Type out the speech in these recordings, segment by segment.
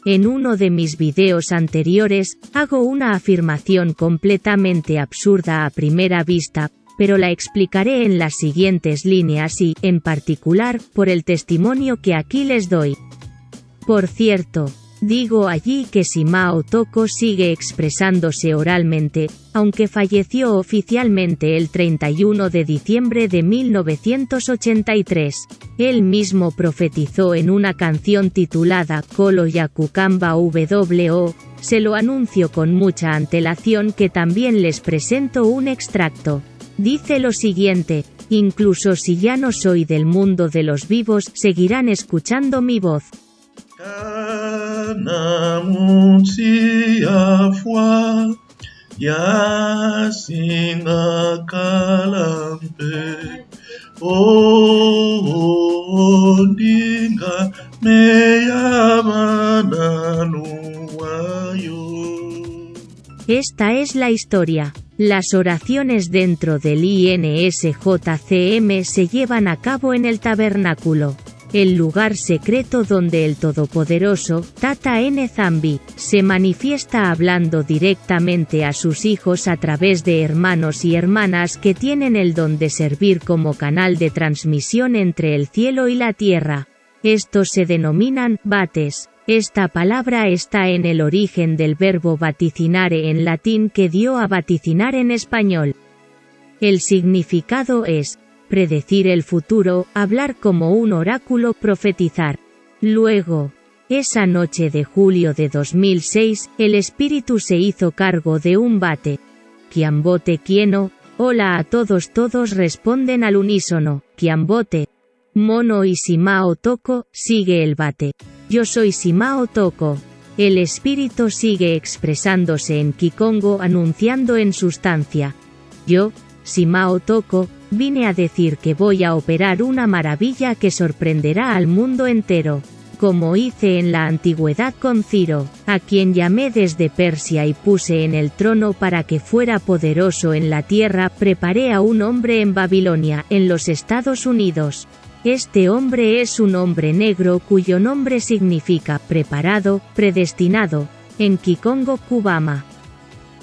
En uno de mis videos anteriores, hago una afirmación completamente absurda a primera vista, pero la explicaré en las siguientes líneas y, en particular, por el testimonio que aquí les doy. Por cierto, digo allí que Simao Toko sigue expresándose oralmente, aunque falleció oficialmente el 31 de diciembre de 1983. Él mismo profetizó en una canción titulada Kolo Yakukamba WO, se lo anuncio con mucha antelación que también les presento un extracto. Dice lo siguiente: incluso si ya no soy del mundo de los vivos, seguirán escuchando mi voz. Esta es la historia. Las oraciones dentro del INSJCM se llevan a cabo en el tabernáculo, el lugar secreto donde el todopoderoso, Tata N. Zambi, se manifiesta hablando directamente a sus hijos a través de hermanos y hermanas que tienen el don de servir como canal de transmisión entre el cielo y la tierra. Estos se denominan vates. Esta palabra está en el origen del verbo vaticinare en latín que dio a vaticinar en español. El significado es predecir el futuro, hablar como un oráculo, profetizar. Luego, esa noche de julio de 2006, el espíritu se hizo cargo de un vate. Kiambote quieno, hola a todos responden al unísono, Kiambote. Mono y Simao Toko, sigue el vate. Yo soy Simao Toko. El espíritu sigue expresándose en Kikongo anunciando en sustancia. Yo, Simao Toko, vine a decir que voy a operar una maravilla que sorprenderá al mundo entero. Como hice en la antigüedad con Ciro, a quien llamé desde Persia y puse en el trono para que fuera poderoso en la tierra, preparé a un hombre en Babilonia, en los Estados Unidos. Este hombre es un hombre negro cuyo nombre significa preparado, predestinado, en Kikongo Kubama.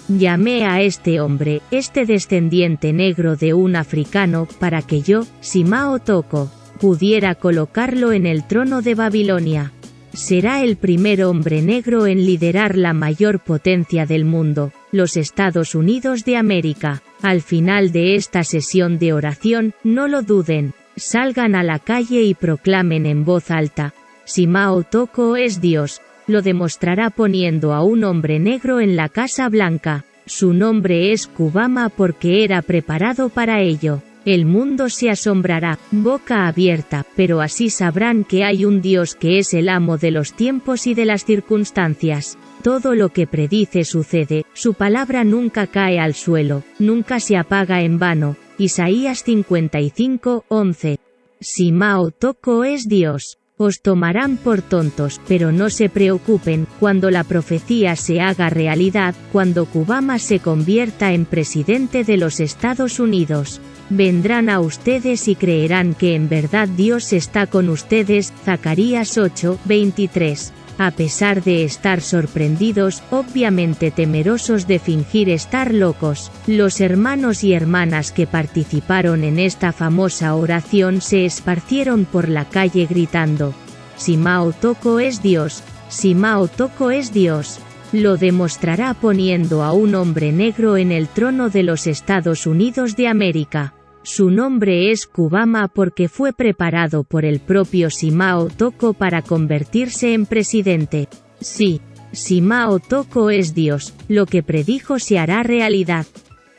Llamé a este hombre, este descendiente negro de un africano, para que yo, Simao Toko, pudiera colocarlo en el trono de Babilonia. Será el primer hombre negro en liderar la mayor potencia del mundo, los Estados Unidos de América. Al final de esta sesión de oración, no lo duden. Salgan a la calle y proclamen en voz alta: Simao Toko es Dios. Lo demostrará poniendo a un hombre negro en la Casa Blanca. Su nombre es Kubama porque era preparado para ello. El mundo se asombrará, boca abierta, pero así sabrán que hay un Dios que es el amo de los tiempos y de las circunstancias. Todo lo que predice sucede, su palabra nunca cae al suelo, nunca se apaga en vano. Isaías 55:11. Simao Toko es Dios. Os tomarán por tontos, pero no se preocupen, cuando la profecía se haga realidad, cuando Kubama se convierta en presidente de los Estados Unidos. Vendrán a ustedes y creerán que en verdad Dios está con ustedes. Zacarías 8:23. A pesar de estar sorprendidos, obviamente temerosos de fingir estar locos, los hermanos y hermanas que participaron en esta famosa oración se esparcieron por la calle gritando: Simao Toko es Dios, Simao Toko es Dios. Lo demostrará poniendo a un hombre negro en el trono de los Estados Unidos de América. Su nombre es Kubama porque fue preparado por el propio Simao Toko para convertirse en presidente. Sí, Simao Toko es Dios, lo que predijo se hará realidad.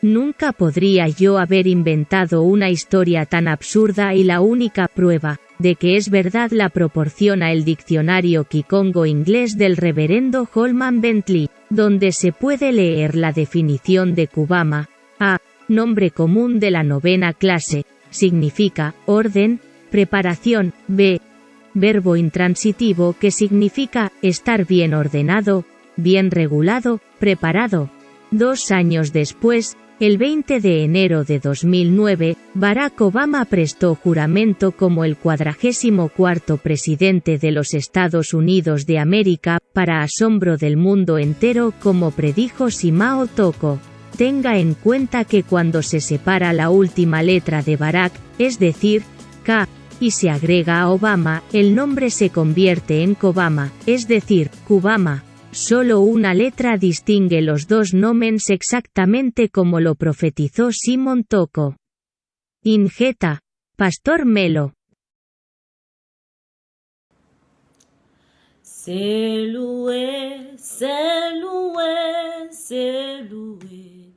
Nunca podría yo haber inventado una historia tan absurda y la única prueba de que es verdad la proporciona el diccionario Kikongo inglés del reverendo Holman Bentley, donde se puede leer la definición de Kubama. A. Nombre común de la 9ª clase, significa orden, preparación. B. Verbo intransitivo que significa estar bien ordenado, bien regulado, preparado. 2 años después, El 20 de enero de 2009, Barack Obama prestó juramento como el 44º presidente de los Estados Unidos de América, para asombro del mundo entero, como predijo Simao Toko. Tenga en cuenta que cuando se separa la última letra de Barack, es decir, K, y se agrega a Obama, el nombre se convierte en Kobama, es decir, Kubama. Solo una letra distingue los dos nomens exactamente como lo profetizó Simon Toko. Ingeta. Pastor Melo. C'est loué, c'est loué, c'est loué.